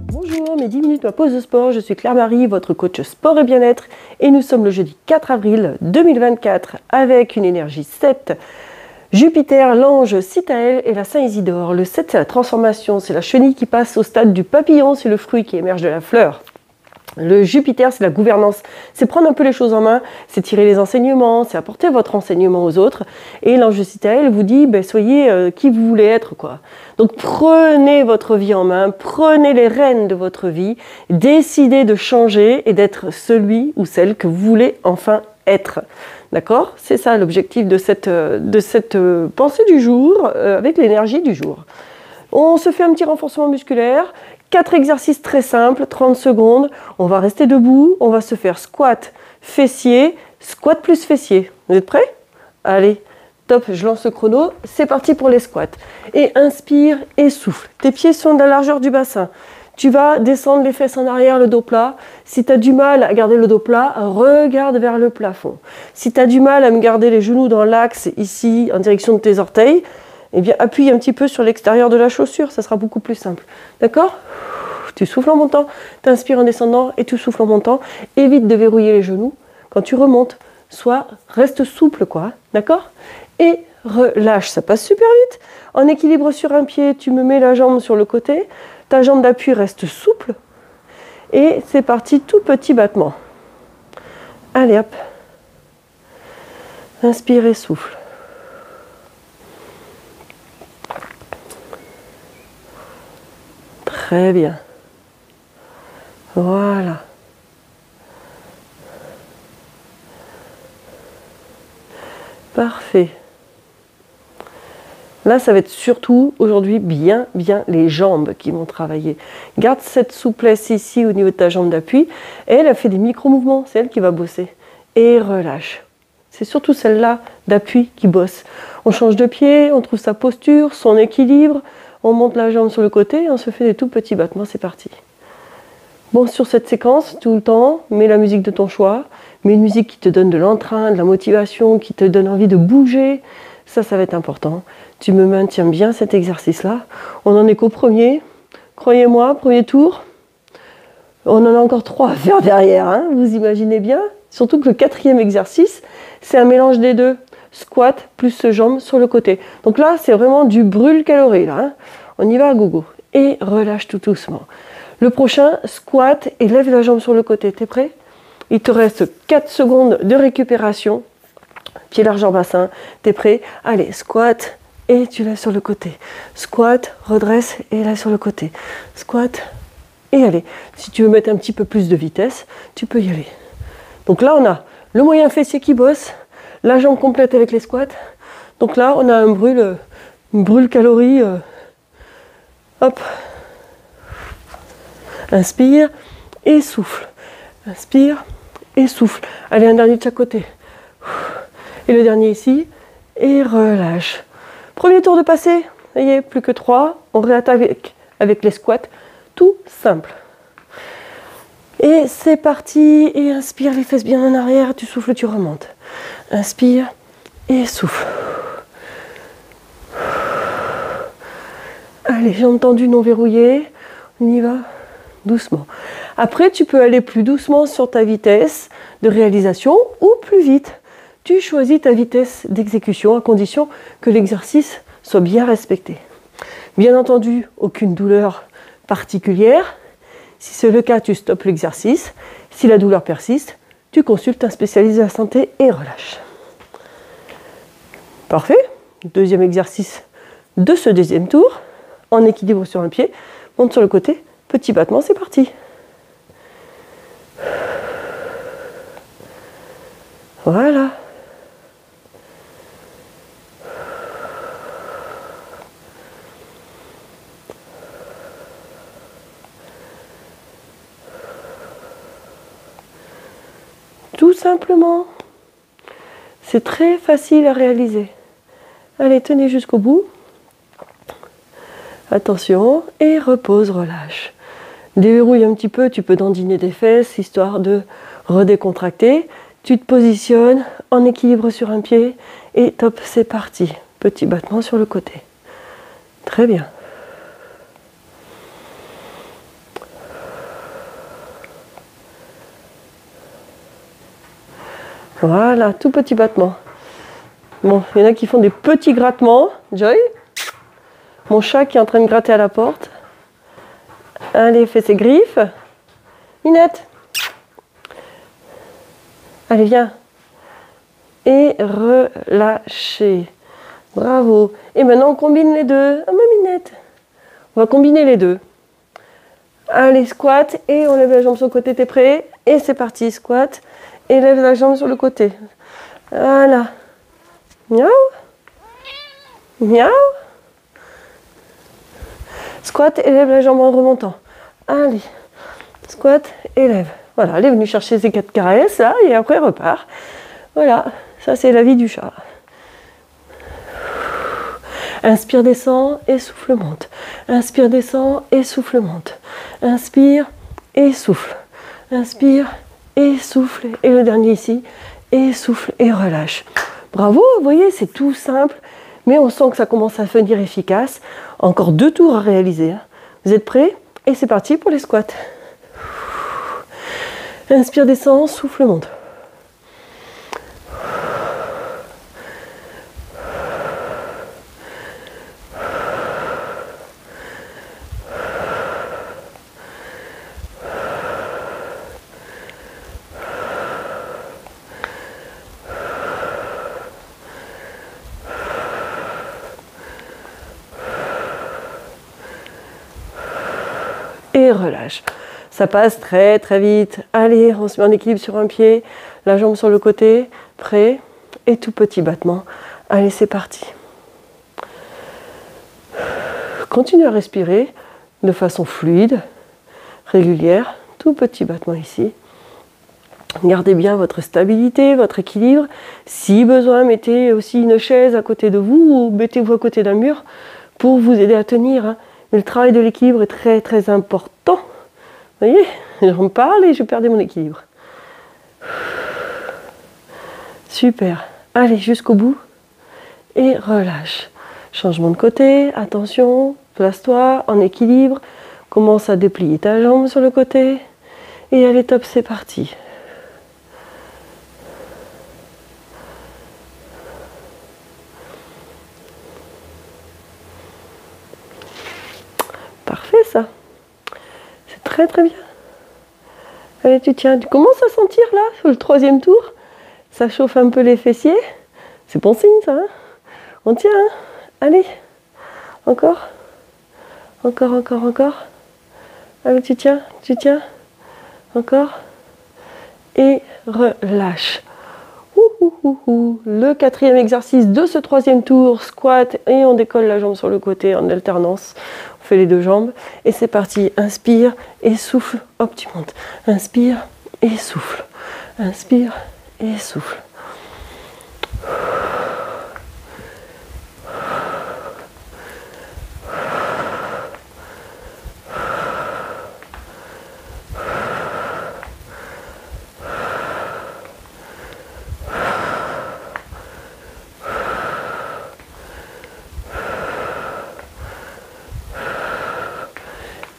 Bonjour, mes 10 minutes ma pause de sport, je suis Claire-Marie, votre coach sport et bien-être et nous sommes le jeudi 4 avril 2024 avec une énergie 7. Jupiter, l'ange, Citaël et la Saint-Isidore. Le 7 c'est la transformation, c'est la chenille qui passe au stade du papillon, c'est le fruit qui émerge de la fleur. Le Jupiter, c'est la gouvernance, c'est prendre un peu les choses en main, c'est tirer les enseignements, c'est apporter votre enseignement aux autres. Et l'ange Citaël vous dit, soyez qui vous voulez être, quoi. Donc prenez votre vie en main, prenez les rênes de votre vie, décidez de changer et d'être celui ou celle que vous voulez enfin être. D'accord? C'est ça l'objectif de cette pensée du jour, avec l'énergie du jour. On se fait un petit renforcement musculaire. 4 exercices très simples, 30 secondes. On va rester debout, on va se faire squat, fessier, squat plus fessier. Vous êtes prêts? Allez, top, je lance le chrono. C'est parti pour les squats. Et inspire et souffle. Tes pieds sont de la largeur du bassin. Tu vas descendre les fesses en arrière, le dos plat. Si tu as du mal à garder le dos plat, regarde vers le plafond. Si tu as du mal à me garder les genoux dans l'axe, ici, en direction de tes orteils, eh bien, appuie un petit peu sur l'extérieur de la chaussure, ça sera beaucoup plus simple. D'accord? Tu souffles en montant, tu inspires en descendant et tu souffles en montant. Évite de verrouiller les genoux quand tu remontes. Reste souple, quoi. D'accord? Et relâche, ça passe super vite. En équilibre sur un pied, tu me mets la jambe sur le côté. Ta jambe d'appui reste souple. Et c'est parti, tout petit battement. Allez, hop. Inspire et souffle. Très bien. Voilà. Parfait. Là, ça va être surtout aujourd'hui bien les jambes qui vont travailler. Garde cette souplesse ici au niveau de ta jambe d'appui. Et elle a fait des micro-mouvements, c'est elle qui va bosser. Et relâche. C'est surtout celle-là d'appui qui bosse. On change de pied, on trouve sa posture, son équilibre. On monte la jambe sur le côté et on se fait des tout petits battements, c'est parti. Bon, sur cette séquence, tout le temps, mets la musique de ton choix, mets une musique qui te donne de l'entrain, de la motivation, qui te donne envie de bouger. Ça va être important. Tu me maintiens bien cet exercice-là. On n'en est qu'au premier. Croyez-moi, premier tour. On en a encore 3 à faire derrière, hein, vous imaginez bien. Surtout que le 4e exercice, c'est un mélange des deux. Squat plus jambes sur le côté. Donc là, c'est vraiment du brûle-calories. Là, hein. On y va à gogo. Et relâche tout doucement. Le prochain, squat et lève la jambe sur le côté. T'es prêt? Il te reste 4 secondes de récupération. Pied largeur bassin. T'es prêt? Allez, squat et tu lèves sur le côté. Squat, redresse et lève sur le côté. Squat et allez. Si tu veux mettre un petit peu plus de vitesse, tu peux y aller. Donc là, on a le moyen fessier qui bosse. La jambe complète avec les squats. Donc là, on a un brûle calories. Hop. Inspire et souffle. Inspire et souffle. Allez, un dernier de chaque côté. Et le dernier ici. Et relâche. Premier tour de passé. Ça y est, plus que 3. On réattaque avec les squats. Tout simple. Et c'est parti. Et inspire les fesses bien en arrière. Tu souffles, tu remontes. Inspire et souffle. Allez, jambes tendues, non verrouillées. On y va doucement. Après, tu peux aller plus doucement sur ta vitesse de réalisation ou plus vite. Tu choisis ta vitesse d'exécution à condition que l'exercice soit bien respecté. Bien entendu, aucune douleur particulière. Si c'est le cas, tu stoppes l'exercice. Si la douleur persiste, tu consultes un spécialiste de la santé et relâche. Parfait. Deuxième exercice de ce deuxième tour. En équilibre sur un pied. Monte sur le côté. Petit battement, c'est parti. Voilà. Tout simplement. C'est très facile à réaliser. Allez, tenez jusqu'au bout. Attention, et repose, relâche. Déverrouille un petit peu, tu peux dandiner des fesses, histoire de redécontracter. Tu te positionnes en équilibre sur un pied, et top, c'est parti. Petit battement sur le côté. Très bien. Voilà, tout petit battement. Bon, il y en a qui font des petits grattements. Joy, mon chat qui est en train de gratter à la porte. Allez, fais ses griffes. Minette. Allez, viens. Et relâchez. Bravo. Et maintenant, on combine les deux. Ah, ma Minette. On va combiner les deux. Allez, squat. Et on lève la jambe sur le côté. T'es prêt? Et c'est parti. Squat. Et lève la jambe sur le côté. Voilà. Miaou. Miaou. Squat et lève la jambe en remontant. Allez. Squat et lève. Voilà, elle est venue chercher ses 4 caresses là et après repart. Voilà, ça c'est la vie du chat. Inspire, descend et souffle, monte. Inspire, descend et souffle, monte. Inspire et souffle. Inspire et souffle. Et le dernier ici. Et souffle et relâche. Bravo, vous voyez, c'est tout simple. Mais on sent que ça commence à devenir efficace. Encore 2 tours à réaliser. Vous êtes prêts? Et c'est parti pour les squats. Inspire, descend, souffle, monte. Et relâche. Ça passe très très vite. Allez, on se met en équilibre sur un pied, la jambe sur le côté, prêt, et tout petit battement. Allez, c'est parti. Continuez à respirer de façon fluide, régulière, tout petit battement ici. Gardez bien votre stabilité, votre équilibre. Si besoin, mettez aussi une chaise à côté de vous ou mettez-vous à côté d'un mur pour vous aider à tenir. Mais le travail de l'équilibre est très très important. Vous voyez, j'en parle et je perdais mon équilibre. Super. Allez, jusqu'au bout. Et relâche. Changement de côté. Attention. Place-toi en équilibre. Commence à déplier ta jambe sur le côté. Et allez, top, c'est parti. Parfait, ça. C'est très très bien. Allez, tu tiens. Tu commences à sentir là, sur le 3e tour, ça chauffe un peu les fessiers. C'est bon signe, ça. Hein, on tient. Hein, allez. Encore. Encore, encore, encore. Allez, tu tiens. Encore. Et relâche. Le 4e exercice de ce 3e tour, squat, et on décolle la jambe sur le côté en alternance. On fait les 2 jambes et c'est parti. Inspire et souffle. Hop, tu montes. Inspire et souffle. Inspire et souffle.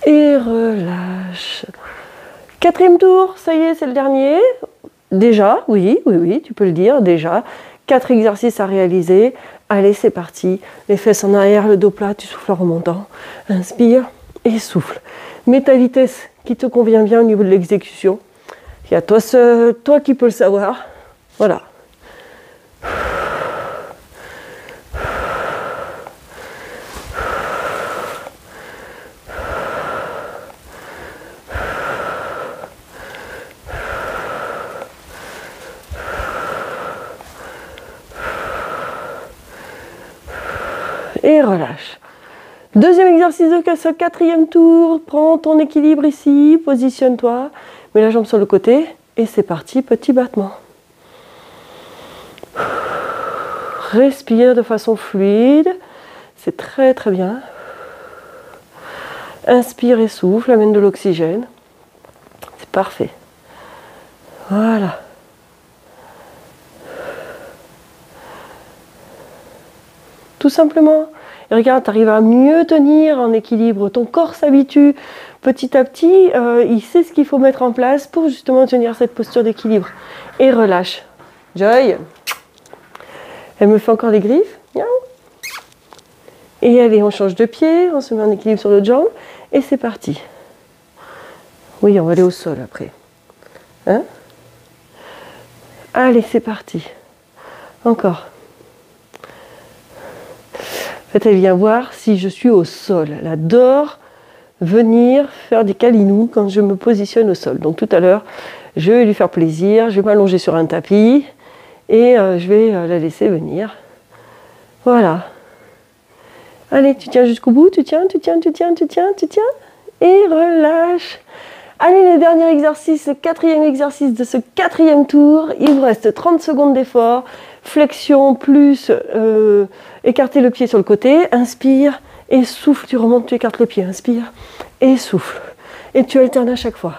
Et relâche. 4e tour, ça y est, c'est le dernier. Déjà, oui, tu peux le dire, déjà. 4 exercices à réaliser. Allez, c'est parti. Les fesses en arrière, le dos plat, tu souffles en remontant. Inspire et souffle. Mets ta vitesse qui te convient bien au niveau de l'exécution. Il y a toi seul, toi qui peux le savoir. Voilà. Et relâche. 2e exercice de ce 4e tour. Prends ton équilibre ici, positionne-toi, mets la jambe sur le côté et c'est parti, petit battement. Respire de façon fluide, c'est très très bien. Inspire et souffle, amène de l'oxygène. C'est parfait. Voilà. Tout simplement. Et regarde, tu arrives à mieux tenir en équilibre. Ton corps s'habitue petit à petit. Il sait ce qu'il faut mettre en place pour justement tenir cette posture d'équilibre. Et relâche. Joy. Elle me fait encore les griffes. Et allez, on change de pied. On se met en équilibre sur l'autre jambe. Et c'est parti. Oui, on va aller au sol après. Hein? Allez, c'est parti. Encore. En fait, elle vient voir si je suis au sol. Elle adore venir faire des câlinous quand je me positionne au sol. Donc tout à l'heure, je vais lui faire plaisir. Je vais m'allonger sur un tapis et je vais la laisser venir. Voilà. Allez, tu tiens jusqu'au bout. Tu tiens. Et relâche. Allez, le dernier exercice, le 4e exercice de ce 4e tour. Il vous reste 30 secondes d'effort. Flexion plus écarter le pied sur le côté. Inspire et souffle. Tu remontes, tu écartes le pied. Inspire et souffle. Et tu alternes à chaque fois.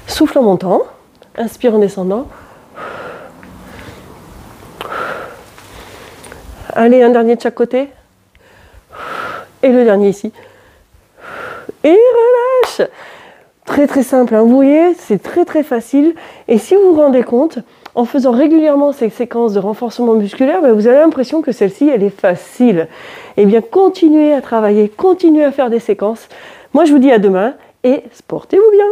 Souffle en montant. Inspire en descendant. Allez, un dernier de chaque côté. Et le dernier ici. Et relâche. Très très simple, hein. Vous voyez, c'est très très facile. Et si vous vous rendez compte, en faisant régulièrement ces séquences de renforcement musculaire, vous avez l'impression que celle-ci, elle est facile. Eh bien, continuez à travailler, continuez à faire des séquences. Moi, je vous dis à demain et portez-vous bien.